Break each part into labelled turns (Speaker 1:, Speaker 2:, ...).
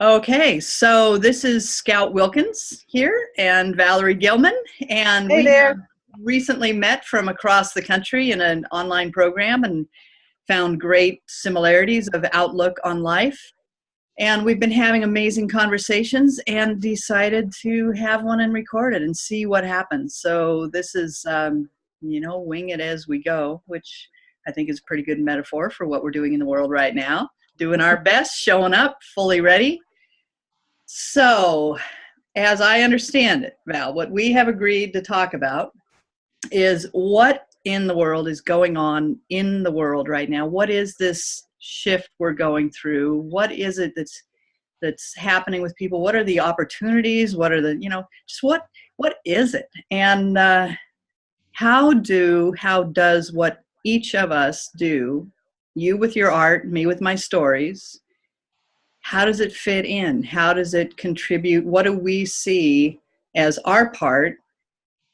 Speaker 1: Okay, so this is Scout Wilkins here and Valerie Gilman, and
Speaker 2: Hey
Speaker 1: we have
Speaker 2: there.
Speaker 1: recently met from across the country in an online program and found great similarities of outlook on life. And we've been having amazing conversations and decided to have one and record it and see what happens. So this is, wing it as we go, which I think is a pretty good metaphor for what we're doing in the world right now. Doing our best, showing up, fully ready. So, as I understand it, Val, what we have agreed to talk about is what in the world is going on in the world right now. What is this shift we're going through? What is it that's happening with people? What are the opportunities? What are the, just what is it? And how does what each of us do, you with your art, me with my stories, how does it fit in? How does it contribute? What do we see as our part?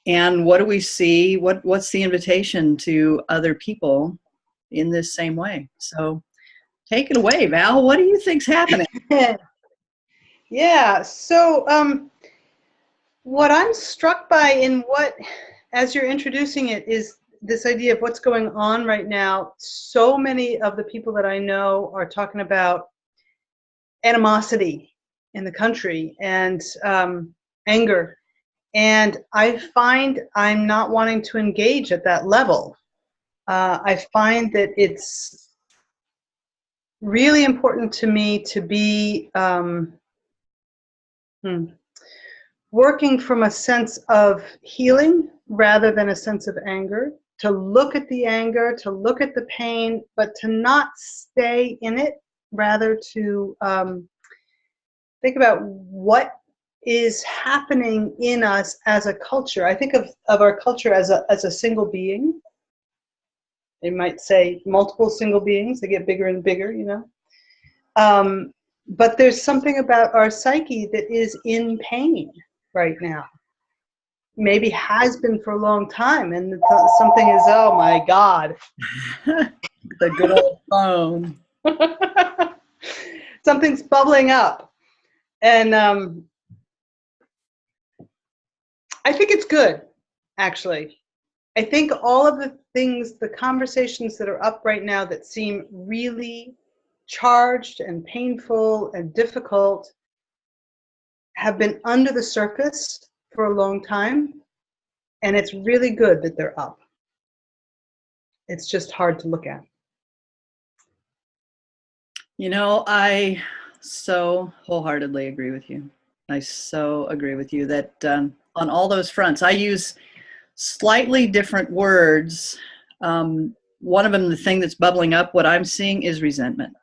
Speaker 1: And what do we see? What's the invitation to other people in this same way? So take it away, Val. What do you think's happening?
Speaker 2: Yeah, so what I'm struck by as you're introducing it, is this idea of what's going on right now. So many of the people that I know are talking about animosity in the country and anger. And I find I'm not wanting to engage at that level. I find that it's really important to me to be working from a sense of healing rather than a sense of anger, to look at the anger, to look at the pain, but to not stay in it, rather to think about what is happening in us as a culture. I think of our culture as a single being. They might say multiple single beings. They get bigger and bigger, but there's something about our psyche that is in pain right now. Maybe has been for a long time, and something is, oh my God.
Speaker 1: The good old phone.
Speaker 2: Something's bubbling up. And I think it's good, actually. I think all of the things, the conversations that are up right now that seem really charged and painful and difficult have been under the surface for a long time, and it's really good that they're up. It's just hard to look at.
Speaker 1: I so wholeheartedly agree with you. I so agree with you that on all those fronts, I use slightly different words. One of them, the thing that's bubbling up, what I'm seeing is resentment.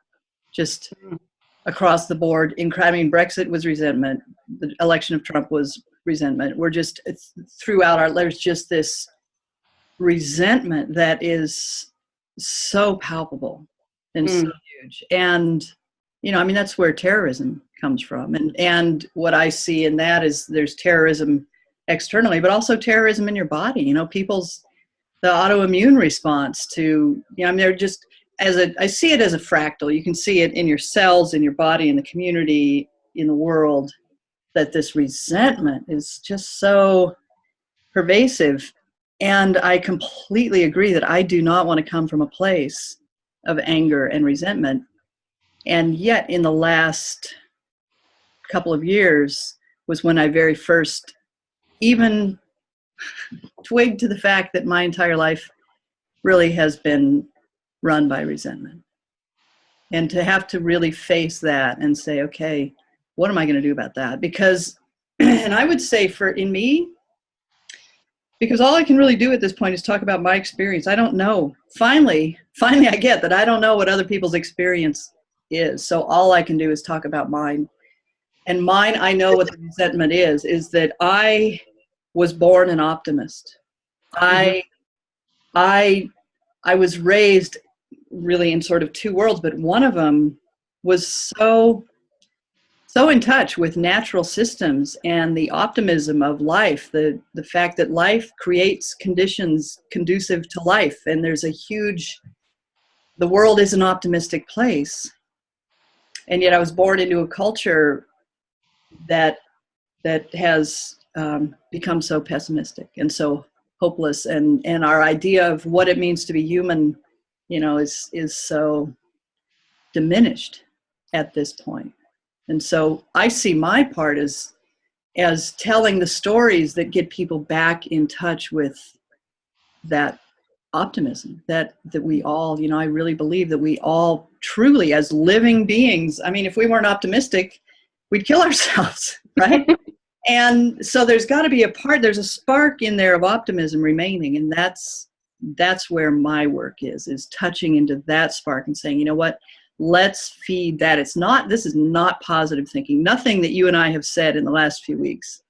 Speaker 1: Just across the board. Brexit was resentment. The election of Trump was resentment. It's throughout there's just this resentment that is so palpable and so huge. And, that's where terrorism comes from. And what I see in that is there's terrorism externally, but also terrorism in your body. The autoimmune response to, they're just, I see it as a fractal. You can see it in your cells, in your body, in the community, in the world, that this resentment is just so pervasive. And I completely agree that I do not want to come from a place of anger and resentment. And yet in the last couple of years was when I very first even twigged to the fact that my entire life really has been run by resentment. And to have to really face that and say, okay, what am I going to do about that? Because, and I would say in me, because all I can really do at this point is talk about my experience. I don't know. Finally, I get that I don't know what other people's experience is. So all I can do is talk about mine. And mine, I know what the resentment is that I was born an optimist. I was raised really in sort of two worlds, but one of them was so in touch with natural systems and the optimism of life, the fact that life creates conditions conducive to life, and the world is an optimistic place. And yet I was born into a culture that has become so pessimistic and so hopeless, and our idea of what it means to be human, is so diminished at this point. And so I see my part as telling the stories that get people back in touch with that optimism that we all, I really believe that we all truly, as living beings, I mean, if we weren't optimistic, we'd kill ourselves, right? And so there's got to be there's a spark in there of optimism remaining, and that's where my work is touching into that spark and saying, you know what, let's feed that. This is not positive thinking. Nothing that you and I have said in the last few weeks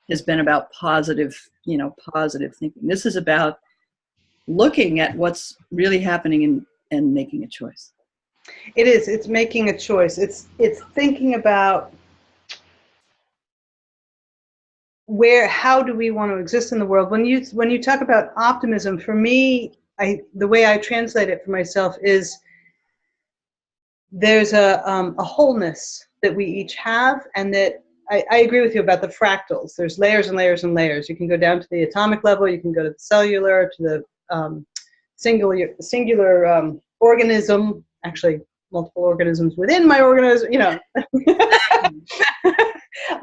Speaker 1: has been about positive thinking. This is about looking at what's really happening and making a choice.
Speaker 2: It is. It's making a choice. It's thinking about how do we want to exist in the world. When you talk about optimism, for me, the way I translate it for myself is there's a wholeness that we each have, and that I agree with you about the fractals. There's layers and layers and layers. You can go down to the atomic level. You can go to the cellular, to the singular organism, actually multiple organisms within my organism,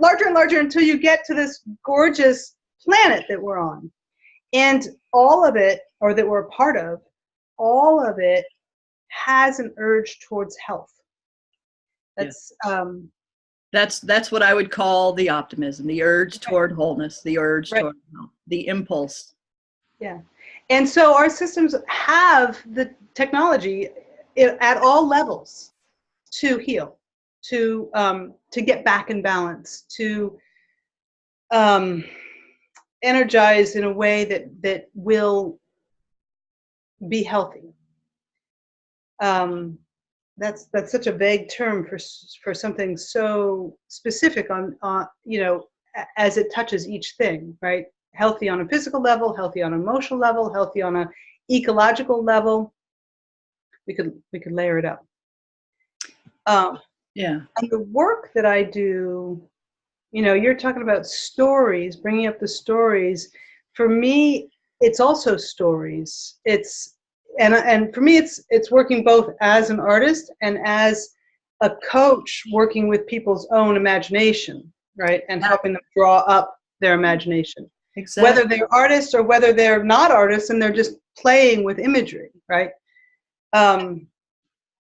Speaker 2: larger and larger until you get to this gorgeous planet that we're on. And all of it, or that we're a part of, all of it has an urge towards health. That's
Speaker 1: that's what I would call the optimism, the urge toward wholeness, the urge toward health, the impulse.
Speaker 2: Yeah. And so our systems have the technology at all levels to heal, to get back in balance, to energize in a way that will be healthy. That's such a vague term for something so specific on as it touches each thing, right? Healthy on a physical level, healthy on an emotional level, healthy on an ecological level. We could layer it up.
Speaker 1: Yeah.
Speaker 2: And the work that I do, you're talking about stories, bringing up the stories. For me, it's also stories. And for me, it's working both as an artist and as a coach, working with people's own imagination, right? And helping them draw up their imagination. Exactly. Whether they're artists or whether they're not artists and they're just playing with imagery, right?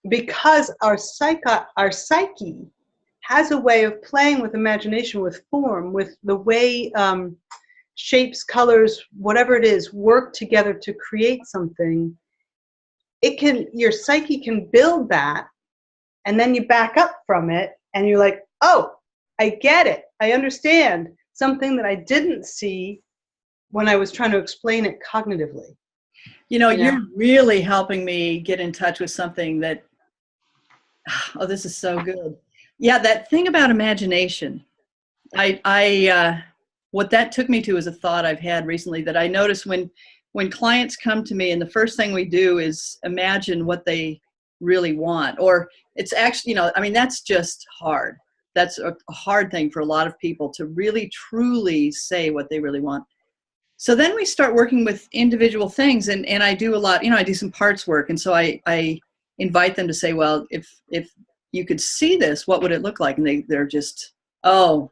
Speaker 2: Because our psyche has a way of playing with imagination, with form, with the way shapes, colors, whatever it is, work together to create something. Your psyche can build that, and then you back up from it, and you're like, oh, I get it. I understand something that I didn't see when I was trying to explain it cognitively.
Speaker 1: You're really helping me get in touch with something that, oh, this is so good. Yeah, that thing about imagination. What that took me to is a thought I've had recently that I notice when clients come to me, and the first thing we do is imagine what they really want. Or it's actually, that's just hard. That's a hard thing for a lot of people, to really, truly say what they really want. So then we start working with individual things, and I do a lot, I do some parts work. And so I invite them to say, well, if you could see this, what would it look like? And they're just, oh,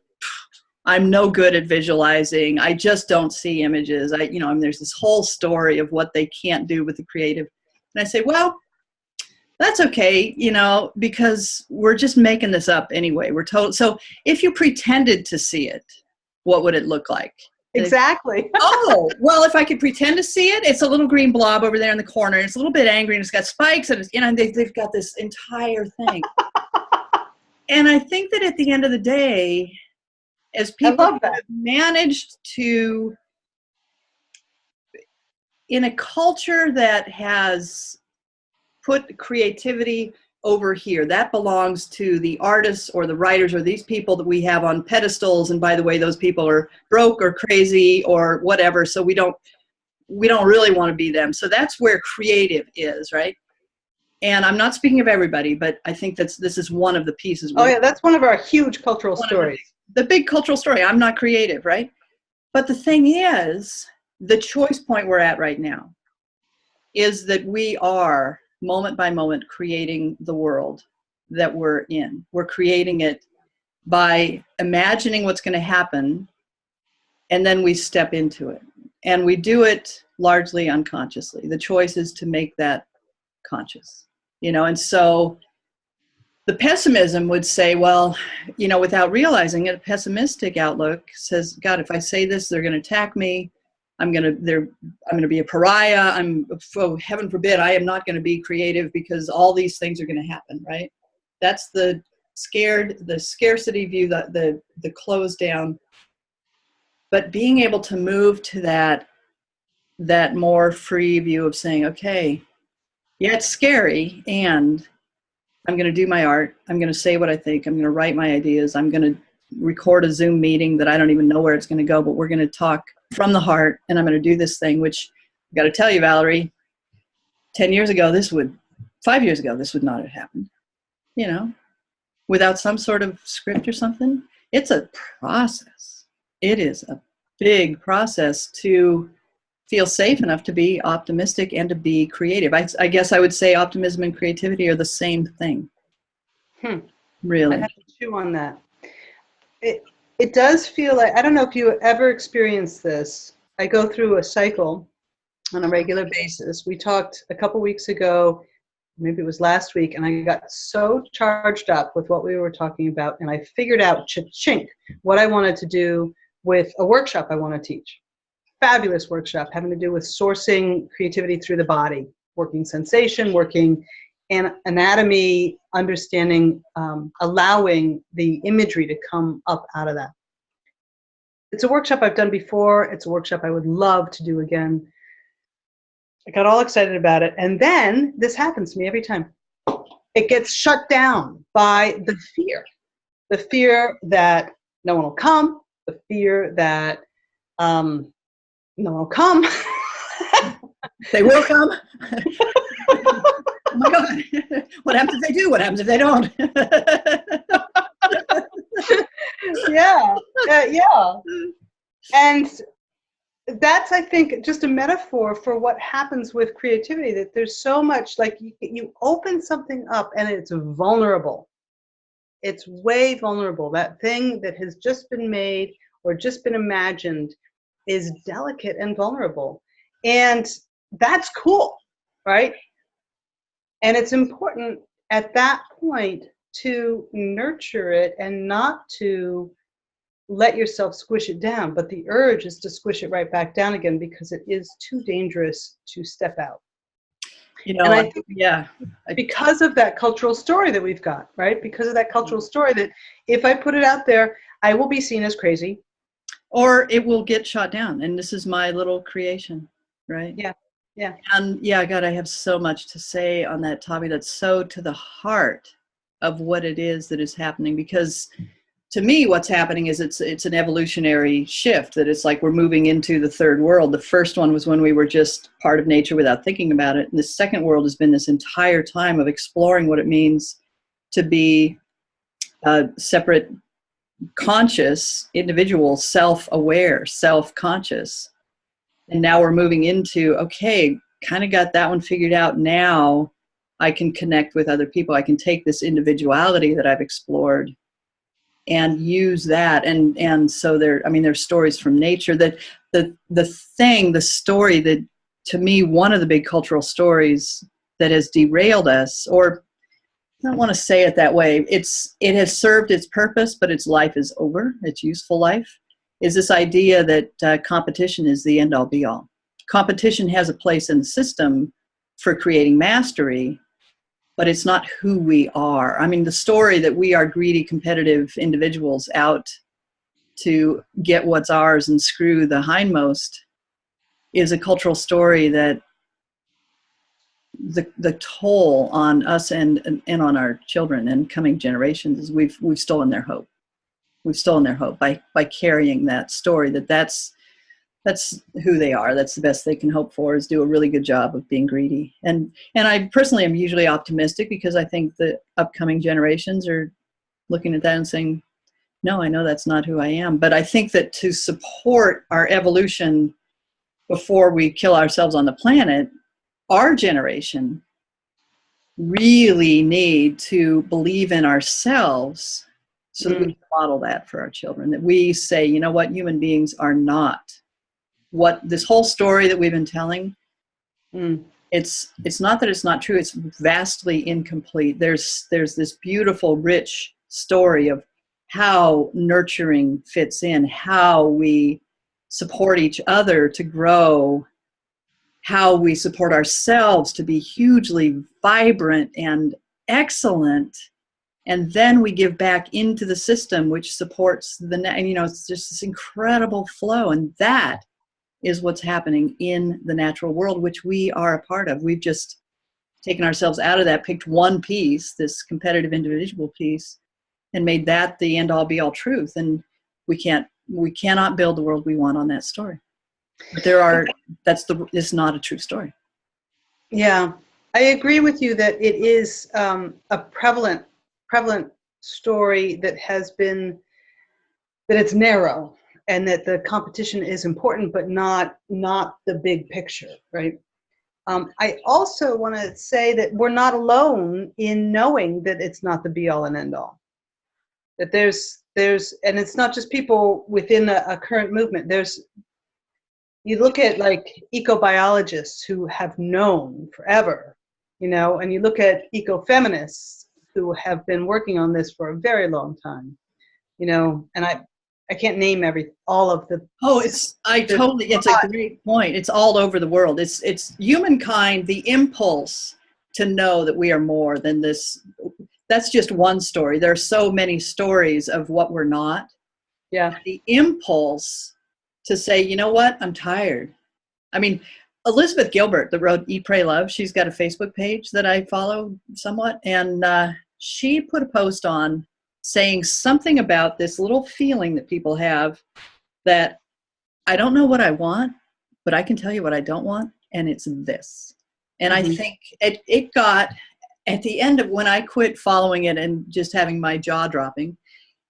Speaker 1: I'm no good at visualizing. I just don't see images. There's this whole story of what they can't do with the creative. And I say, well, that's okay, because we're just making this up anyway. We're told. So if you pretended to see it, what would it look like?
Speaker 2: Exactly.
Speaker 1: Oh, well, if I could pretend to see it, it's a little green blob over there in the corner, and it's a little bit angry, and it's got spikes, and it's, they've got this entire thing. And I think that at the end of the day, as people have managed to, in a culture that has put creativity over here, that belongs to the artists or the writers or these people that we have on pedestals. And by the way, those people are broke or crazy or whatever. So we don't really want to be them. So that's where creative is, right? And I'm not speaking of everybody, but I think this is one of the pieces.
Speaker 2: Oh yeah, that's one of our huge cultural stories.
Speaker 1: The big cultural story. I'm not creative, right? But the thing is, the choice point we're at right now is that we are moment by moment creating the world that we're in. We're creating it by imagining what's going to happen, and then we step into it. And we do it largely unconsciously. The choice is to make that conscious, and so the pessimism would say, well, without realizing it, a pessimistic outlook says, God, if I say this, they're going to attack me. I'm going to be a pariah. Heaven forbid, I am not going to be creative because all these things are going to happen, right? That's the scarcity view, the closed down. But being able to move to that more free view of saying, okay, yeah, it's scary, and I'm going to do my art. I'm going to say what I think. I'm going to write my ideas. I'm going to record a Zoom meeting that I don't even know where it's going to go, but we're going to talk from the heart, and I'm going to do this thing, which I've got to tell you, Valerie, 5 years ago, this would not have happened, without some sort of script or something. It's a process. It is a big process to feel safe enough to be optimistic and to be creative. I guess I would say optimism and creativity are the same thing. Really.
Speaker 2: I have to chew on that. It does feel like, I don't know if you ever experienced this. I go through a cycle on a regular basis. We talked a couple weeks ago, maybe it was last week, and I got so charged up with what we were talking about, and I figured out, cha-chink, what I wanted to do with a workshop I want to teach. Fabulous workshop having to do with sourcing creativity through the body, working sensation, working anatomy, understanding, allowing the imagery to come up out of that. It's a workshop I've done before. It's a workshop I would love to do again. I got all excited about it. And then this happens to me every time. It gets shut down by the fear that no one will come, the fear that no one will come.
Speaker 1: They will come. Oh my God. What happens if they do? What happens if they don't?
Speaker 2: Yeah. And that's, I think, just a metaphor for what happens with creativity, that there's so much, like you open something up and it's vulnerable. It's way vulnerable. That thing that has just been made or just been imagined is delicate and vulnerable. And that's cool, right? And it's important at that point to nurture it and not to let yourself squish it down. But the urge is to squish it right back down again because it is too dangerous to step out. And I think because of that cultural story that we've got, right? Because of that cultural story that if I put it out there, I will be seen as crazy.
Speaker 1: Or it will get shot down. And this is my little creation, right?
Speaker 2: Yeah.
Speaker 1: And God, I have so much to say on that topic. That's so to the heart of what it is that is happening. Because to me, what's happening is it's an evolutionary shift, that it's like we're moving into the third world. The first one was when we were just part of nature without thinking about it. And the second world has been this entire time of exploring what it means to be a separate, conscious individual, self-aware, self-conscious. And now we're moving into, okay, kind of got that one figured out. Now I can connect with other people. I can take this individuality that I've explored and use that. And so there's stories from nature that the story that, to me, one of the big cultural stories that has derailed us, or I don't want to say it that way, it has served its purpose, but its life is over, its useful life, is this idea that competition is the end-all be-all. Competition has a place in the system for creating mastery, but it's not who we are. I mean, the story that we are greedy, competitive individuals out to get what's ours and screw the hindmost is a cultural story that the toll on us and on our children and coming generations is we've stolen their hope. We've stolen their hope by carrying that story, that's that's who they are. That's the best they can hope for, is do a really good job of being greedy. And I personally am usually optimistic, because I think the upcoming generations are looking at that and saying, no, I know that's not who I am. But I think that to support our evolution before we kill ourselves on the planet, our generation really need to believe in ourselves, so that we can model that for our children. That we say, you know what, human beings are not what this whole story that we've been telling. It's not that it's not true. It's vastly incomplete. There's this beautiful, rich story of how nurturing fits in, how we support each other to grow, how we support ourselves to be hugely vibrant and excellent, and then we give back into the system, which supports and it's just this incredible flow. And that is what's happening in the natural world, which we are a part of. We've just taken ourselves out of that, picked one piece, this competitive individual piece, and made that the end all be all truth. And we cannot build the world we want on that story. But it's not a true story.
Speaker 2: Yeah, I agree with you that it is a prevalent story that it's narrow, and that the competition is important, but not the big picture, right? I also want to say that we're not alone in knowing that it's not the be all and end all. That there's and it's not just people within a current movement. You look at like ecobiologists who have known forever, and you look at ecofeminists who have been working on this for a very long time, and I can't name all of the.
Speaker 1: Oh, it's a great point. It's all over the world. It's humankind, the impulse to know that we are more than this. That's just one story. There are so many stories of what we're not.
Speaker 2: Yeah.
Speaker 1: The impulse to say, you know what, I'm tired. I mean, Elizabeth Gilbert, that wrote Eat, Pray, Love, she's got a Facebook page that I follow somewhat. And she put a post on saying something about this little feeling that people have that I don't know what I want, but I can tell you what I don't want, and it's this. And I think it got, at the end of when I quit following it and just having my jaw dropping,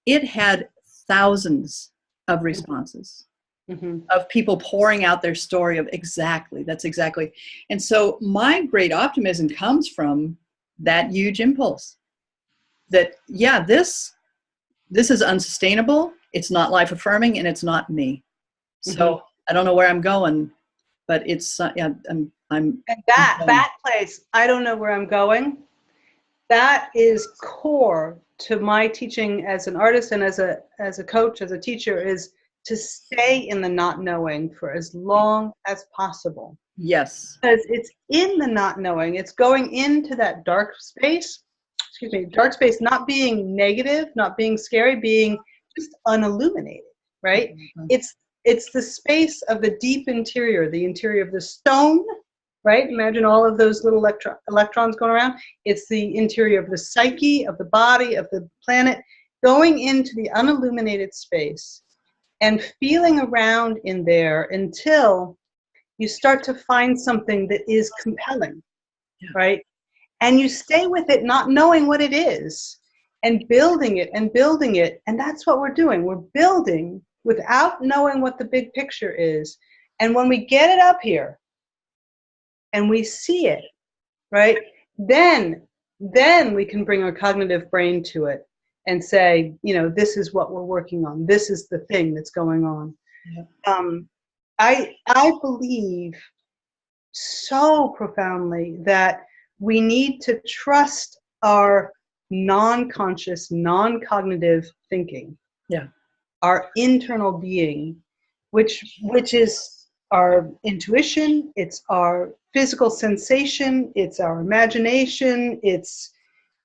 Speaker 1: it had thousands of responses of people pouring out their story of that's exactly. And so my great optimism comes from that huge impulse that, yeah, this is unsustainable. It's not life affirming, and it's not me. So I don't know where I'm going, but it's I'm and
Speaker 2: that place, I don't know where I'm going. That is core to my teaching as an artist and as a coach, as a teacher, is to stay in the not knowing for as long as possible.
Speaker 1: Yes.
Speaker 2: Because it's in the not knowing. It's going into that dark space, not being negative, not being scary, being just unilluminated, right? It's the space of the deep interior, the interior of the stone, right? Imagine all of those little electrons going around. It's the interior of the psyche, of the body, of the planet, going into the unilluminated space and feeling around in there until you start to find something that is compelling, right? And you stay with it not knowing what it is, and building it and building it. And that's what we're doing. We're building without knowing what the big picture is. And when we get it up here and we see it, right, then we can bring our cognitive brain to it and say, this is what we're working on. This is the thing that's going on. Yeah. I believe so profoundly that we need to trust our non-conscious, non-cognitive thinking.
Speaker 1: Yeah.
Speaker 2: Our internal being, which is our intuition, it's our physical sensation, it's our imagination, it's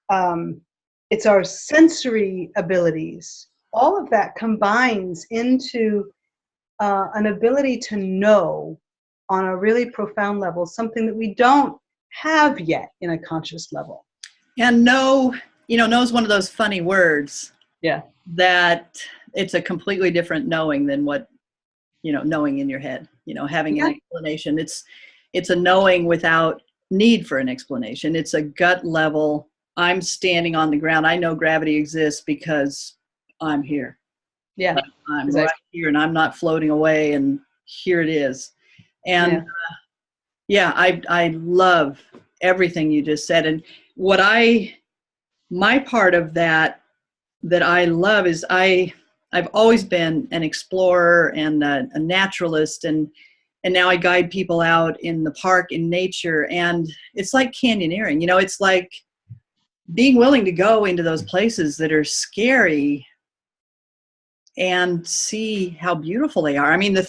Speaker 2: our sensory abilities. All of that combines into an ability to know on a really profound level something that we don't have yet in a conscious level.
Speaker 1: And know is one of those funny words.
Speaker 2: Yeah.
Speaker 1: That it's a completely different knowing than what knowing in your head, having an
Speaker 2: Yeah.
Speaker 1: explanation. It's a knowing without need for an explanation. It's a gut level. I'm standing on the ground. I know gravity exists because I'm here.
Speaker 2: Yeah.
Speaker 1: I'm
Speaker 2: Exactly.
Speaker 1: right here and I'm not floating away, and here it is. And yeah, I love everything you just said. And my part of that I love is I've always been an explorer and a naturalist, and now I guide people out in the park in nature, and it's like canyoneering. It's like being willing to go into those places that are scary and see how beautiful they are. I mean, the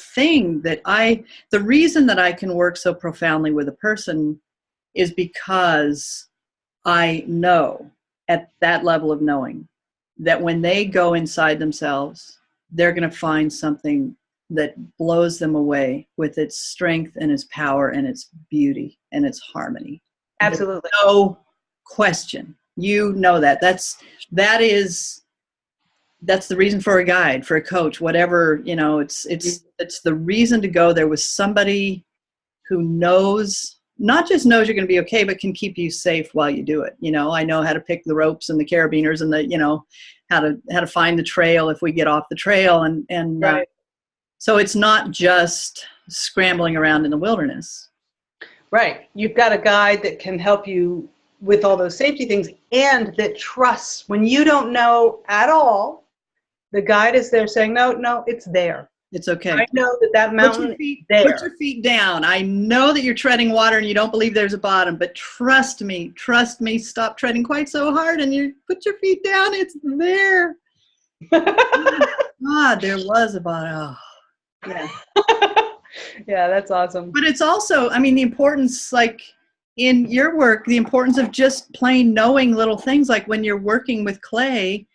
Speaker 1: reason that I can work so profoundly with a person is because I know at that level of knowing that when they go inside themselves, they're going to find something that blows them away with its strength and its power and its beauty and its harmony.
Speaker 2: Absolutely.
Speaker 1: There's no question. That's the reason for a guide, for a coach, whatever, it's the reason to go there with somebody who not just knows you're going to be okay, but can keep you safe while you do it. I know how to pick the ropes and the carabiners and how to find the trail if we get off the trail. And
Speaker 2: Right.
Speaker 1: So it's not just scrambling around in the wilderness.
Speaker 2: Right. You've got a guide that can help you with all those safety things, and that trusts when you don't know at all. The guide is there saying, no, it's there.
Speaker 1: It's okay.
Speaker 2: I know that mountain is there.
Speaker 1: Put your feet down. I know that you're treading water and you don't believe there's a bottom, but trust me, stop treading quite so hard and you put your feet down. It's there. God, there was a bottom. Oh, yeah.
Speaker 2: Yeah, that's awesome.
Speaker 1: But it's also, the importance, like in your work, the importance of just plain knowing little things, like when you're working with clay,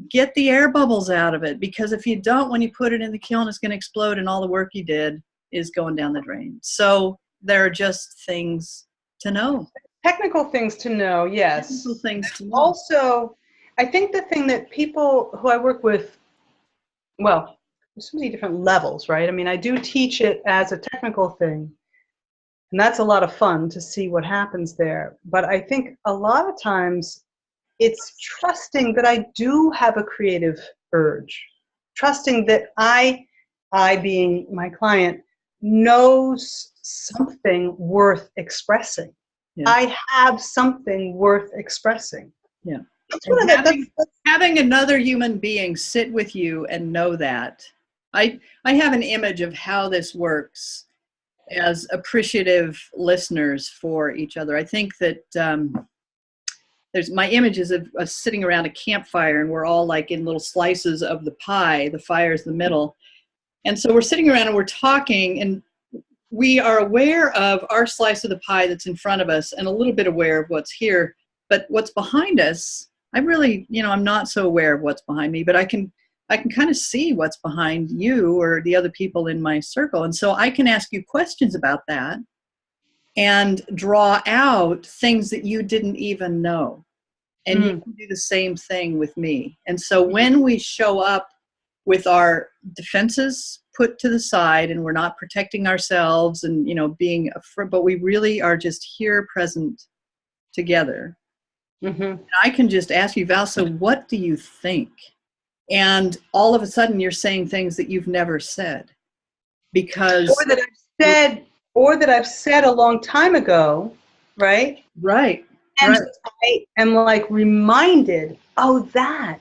Speaker 1: get the air bubbles out of it, because if you don't, when you put it in the kiln, it's going to explode and all the work you did is going down the drain. So there are just things to know.
Speaker 2: Technical things to know, yes.
Speaker 1: Technical things to know.
Speaker 2: Also, I think the thing that people who I work with, well, there's so many different levels, right? I do teach it as a technical thing, and that's a lot of fun to see what happens there. But I think a lot of times it's trusting that I do have a creative urge, trusting that I being my client, knows something worth expressing. Yeah. I have something worth expressing.
Speaker 1: Yeah. Having another human being sit with you and know that. I have an image of how this works as appreciative listeners for each other. I think that there's my images of us sitting around a campfire, and we're all like in little slices of the pie. The fire's the middle. And so we're sitting around and we're talking, and we are aware of our slice of the pie that's in front of us and a little bit aware of what's here. But what's behind us, I really, I'm not so aware of what's behind me, but I can kind of see what's behind you or the other people in my circle. And so I can ask you questions about that and draw out things that you didn't even know. And you can do the same thing with me. And so when we show up with our defenses put to the side and we're not protecting ourselves and, being afraid, but we really are just here present together. Mm-hmm. I can just ask you, Val, so what do you think? And all of a sudden you're saying things that you've never said, because
Speaker 2: or that I've said a long time ago, right?
Speaker 1: Right.
Speaker 2: And I am like reminded, that's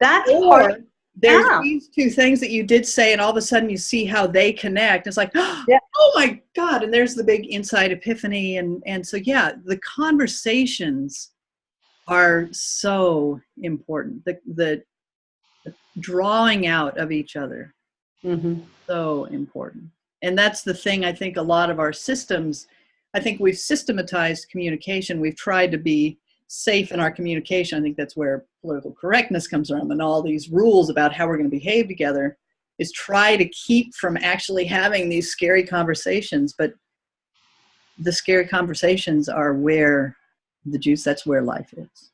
Speaker 1: part. There's these two things that you did say, and all of a sudden you see how they connect. It's like, oh my God. And there's the big inside epiphany. And so, the conversations are so important. The drawing out of each other, so important. And that's the thing. I think a lot of our systems, I think we've systematized communication. We've tried to be safe in our communication. I think that's where political correctness comes from, and all these rules about how we're going to behave together is try to keep from actually having these scary conversations. But the scary conversations are where that's where life is.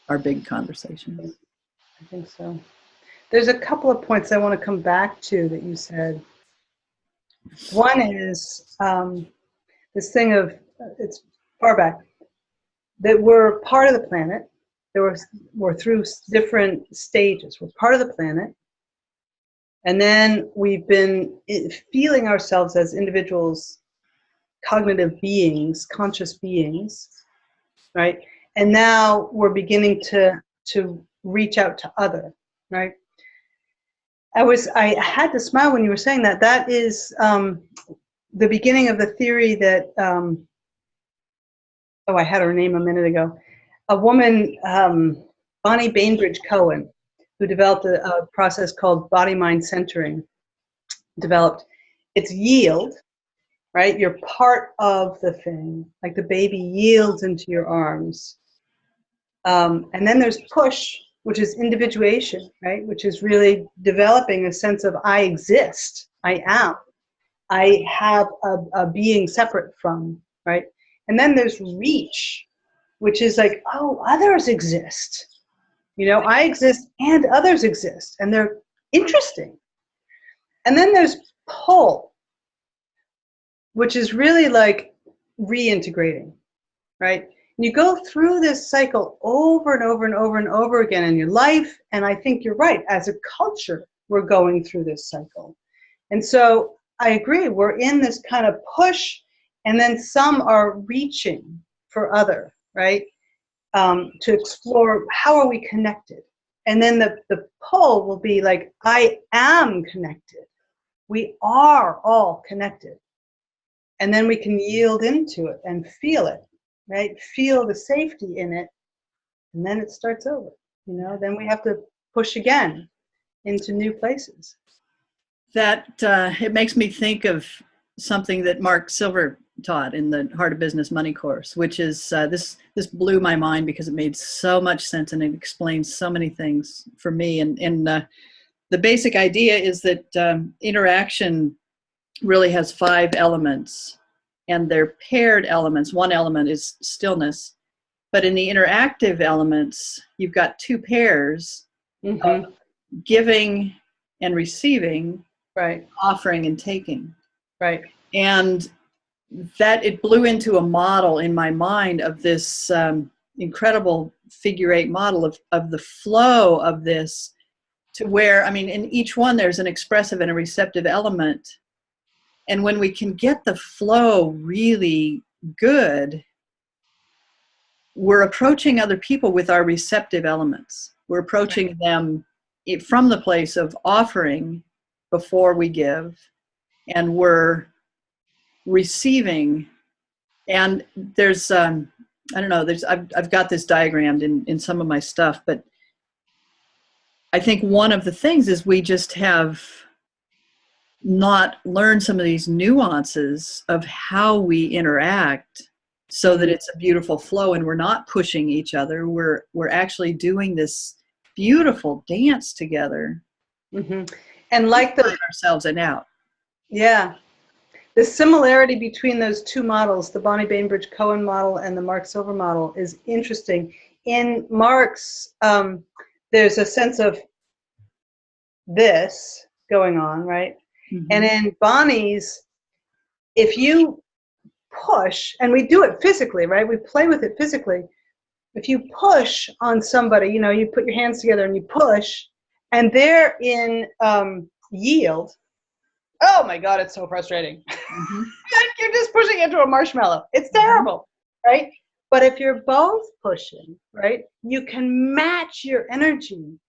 Speaker 1: Our big conversations.
Speaker 2: I think so. There's a couple of points I want to come back to that you said. One is this thing of, it's far back, that we're part of the planet. We're through different stages. We're part of the planet. And then we've been feeling ourselves as individuals, cognitive beings, conscious beings, right? And now we're beginning to reach out to other, right? I had to smile when you were saying that. That is the beginning of the theory that, oh, I had her name a minute ago. A woman, Bonnie Bainbridge Cohen, who developed a process called body-mind centering, developed. It's yield, right? You're part of the thing, like the baby yields into your arms. And then there's push, which is individuation, right? Which is really developing a sense of I exist, I am, I have a being separate from, right? And then there's reach, which is like, oh, others exist. You know, I exist and others exist, and they're interesting. And then there's pull, which is really like reintegrating, right? And you go through this cycle over and over and over and over again in your life. And I think you're right. As a culture, we're going through this cycle. And so I agree. We're in this kind of push, and then some are reaching for other, right? To explore how are we connected. And then the pull will be like, I am connected. We are all connected. And then we can yield into it and feel it, right? Feel the safety in it. And then it starts over, you know, then we have to push again into new places.
Speaker 1: That it makes me think of something that Mark Silver taught in the Heart of Business Money course, which is this blew my mind because it made so much sense and it explains so many things for me. And the basic idea is that interaction really has 5 elements, and they're paired elements. One element is stillness, but in the interactive elements, you've got 2 pairs of giving and receiving,
Speaker 2: right,
Speaker 1: offering and taking,
Speaker 2: right.
Speaker 1: And that it blew into a model in my mind of this incredible figure 8 model of the flow of this, to where, I mean, in each one there's an expressive and a receptive element. And when we can get the flow really good, we're approaching other people with our receptive elements. We're approaching them from the place of offering before we give, and we're receiving. And there's, I don't know, I've got this diagrammed in some of my stuff, but I think one of the things is we just have not learned some of these nuances of how we interact so that it's a beautiful flow and we're not pushing each other. We're actually doing this beautiful dance together.
Speaker 2: And like
Speaker 1: ourselves and out.
Speaker 2: Yeah. The similarity between those 2 models, the Bonnie Bainbridge Cohen model and the Mark Silver model, is interesting. In Mark's, there's a sense of this going on, right? And in Bonnie's, if you push, and we do it physically, right? We play with it physically. If you push on somebody, you know, you put your hands together and you push, and they're in yield. Oh my God, it's so frustrating. Like you're just pushing into a marshmallow. It's terrible, right? But if you're both pushing, right, you can match your energy,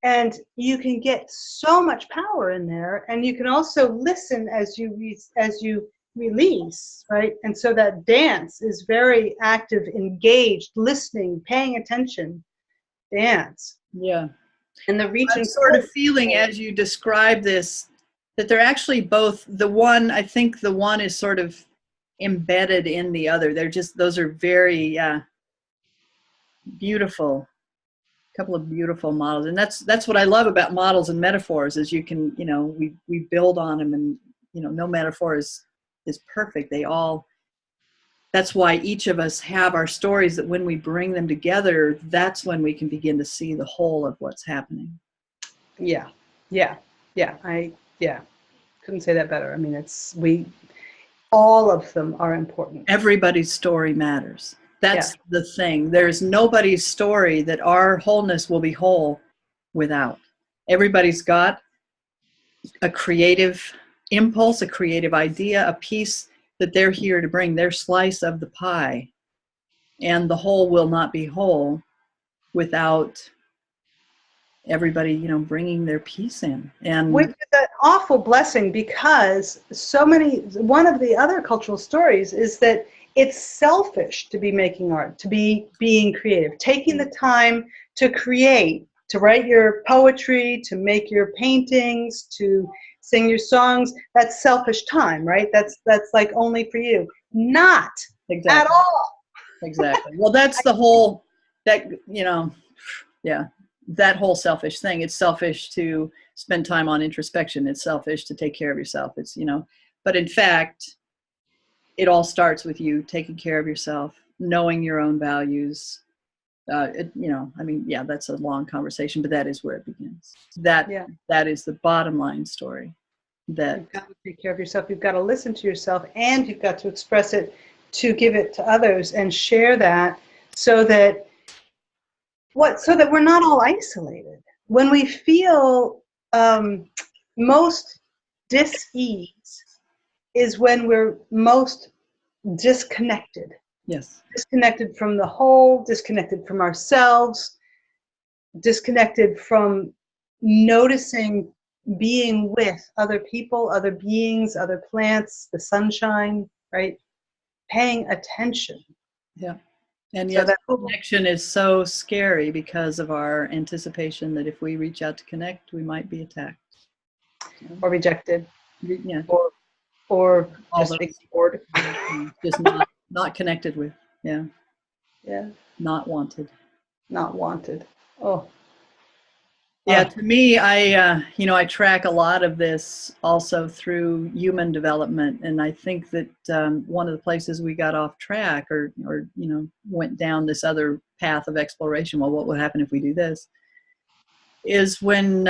Speaker 2: and you can get so much power in there, and you can also listen as you release, right? And so that dance is very active, engaged, listening, paying attention, dance.
Speaker 1: Yeah.
Speaker 2: And the reach and
Speaker 1: sort of feeling as you describe this, that they're actually both, I think the one is sort of embedded in the other. Those are very beautiful, couple of beautiful models. And that's what I love about models and metaphors, is you can, you know, we build on them, and, you know, no metaphor is perfect. That's why each of us have our stories, that when we bring them together, that's when we can begin to see the whole of what's happening.
Speaker 2: Yeah. Couldn't say that better. I mean, all of them are important.
Speaker 1: Everybody's story matters. That's the thing. There's nobody's story that our wholeness will be whole without. Everybody's got a creative impulse, a creative idea, a piece that they're here to bring, their slice of the pie. And the whole will not be whole without everybody, you know, bringing their piece in. And
Speaker 2: which is an awful blessing, because one of the other cultural stories is that it's selfish to be making art, to be being creative, taking the time to create, to write your poetry, to make your paintings, to sing your songs. That's selfish time, right? That's like only for you. Not at all.
Speaker 1: Exactly. Well, that's the whole, that, you know, yeah, that whole selfish thing. It's selfish to spend time on introspection. It's selfish to take care of yourself. It's, you know, but in fact, it all starts with you taking care of yourself, knowing your own values. You know, I mean, yeah, that's a long conversation, but that is where it begins. That is the bottom line story. That
Speaker 2: you've got to take care of yourself. You've got to listen to yourself, and you've got to express it, to give it to others and share that, so that we're not all isolated. When we feel most dis-ease is when we're most disconnected.
Speaker 1: Yes.
Speaker 2: Disconnected from the whole, disconnected from ourselves, disconnected from noticing, being with other people, other beings, other plants, the sunshine, right? Paying attention.
Speaker 1: Yeah. And yet that connection is so scary because of our anticipation that if we reach out to connect, we might be attacked.
Speaker 2: Or rejected.
Speaker 1: Yeah.
Speaker 2: Or just ignored.
Speaker 1: Just not connected with. Yeah.
Speaker 2: Yeah.
Speaker 1: Not wanted.
Speaker 2: Not wanted. Oh.
Speaker 1: Yeah, to me, I track a lot of this also through human development, and I think that one of the places we got off track, or you know, went down this other path of exploration. Well, what would happen if we do this? Is when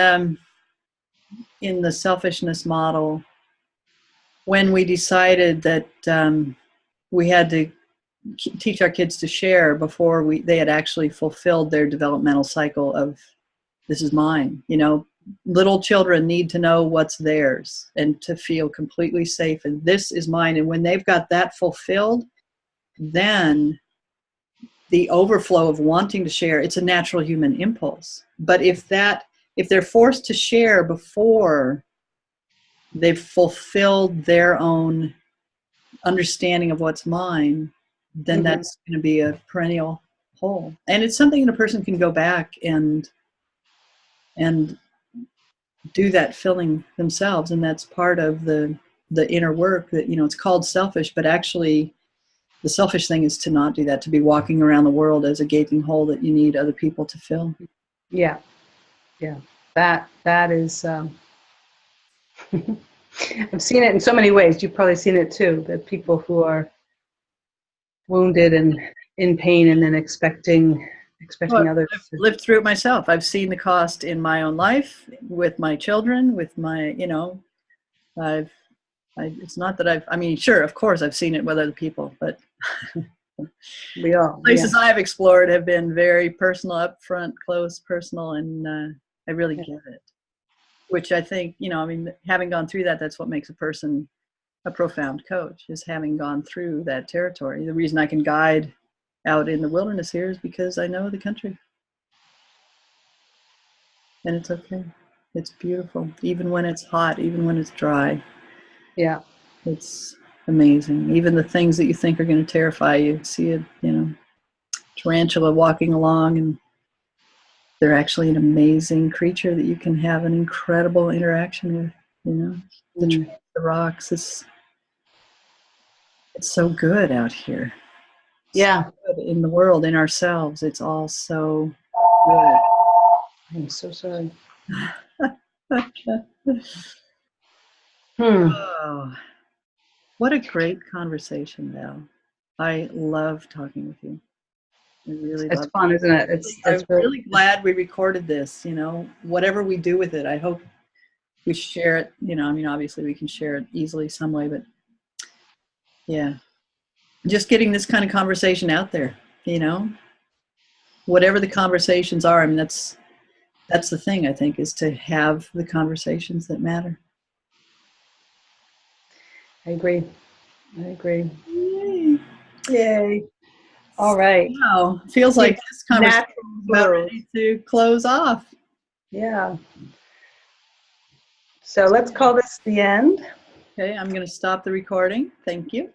Speaker 1: in the selfishness model, when we decided that we had to teach our kids to share before they had actually fulfilled their developmental cycle of, this is mine. You know, little children need to know what's theirs and to feel completely safe, and this is mine. And when they've got that fulfilled, then the overflow of wanting to share, it's a natural human impulse. But if they're forced to share before they've fulfilled their own understanding of what's mine, then that's going to be a perennial hole. And it's something that a person can go back and do that filling themselves. And that's part of the inner work that, you know, it's called selfish, but actually the selfish thing is to not do that, to be walking around the world as a gaping hole that you need other people to fill.
Speaker 2: Yeah. Yeah. That is, I've seen it in so many ways. You've probably seen it too, that people who are wounded and in pain and then expecting others.
Speaker 1: I've lived through it myself. I've seen the cost in my own life, with my children, with my, you know, it's not that I mean, sure, of course I've seen it with other people, but places I've explored have been very personal, upfront, close, personal, and I really get it. Which I think, you know, I mean, having gone through that, that's what makes a person a profound coach, is having gone through that territory. The reason I can guide out in the wilderness here is because I know the country. And it's okay. It's beautiful. Even when it's hot, even when it's dry.
Speaker 2: Yeah.
Speaker 1: It's amazing. Even the things that you think are going to terrify you, see it, you know, tarantula walking along, and they're actually an amazing creature that you can have an incredible interaction with, you know. The rocks, it's so good out here.
Speaker 2: Yeah.
Speaker 1: So good in the world, in ourselves. It's all so good.
Speaker 2: I'm so sorry.
Speaker 1: Oh, what a great conversation, Val. I love talking with you. I really love
Speaker 2: it. It's fun, isn't it?
Speaker 1: I'm really glad we recorded this, you know, whatever we do with it. I hope we share it, you know, I mean, obviously we can share it easily some way, but yeah, just getting this kind of conversation out there, you know, whatever the conversations are. I mean, that's the thing, I think, is to have the conversations that matter.
Speaker 2: I agree. I agree.
Speaker 1: Yay.
Speaker 2: Yay. All right.
Speaker 1: Wow, feels like this conversation
Speaker 2: Natural
Speaker 1: is about
Speaker 2: growth.
Speaker 1: ready to close off.
Speaker 2: Yeah. So let's call this the end.
Speaker 1: Okay, I'm going to stop the recording. Thank you.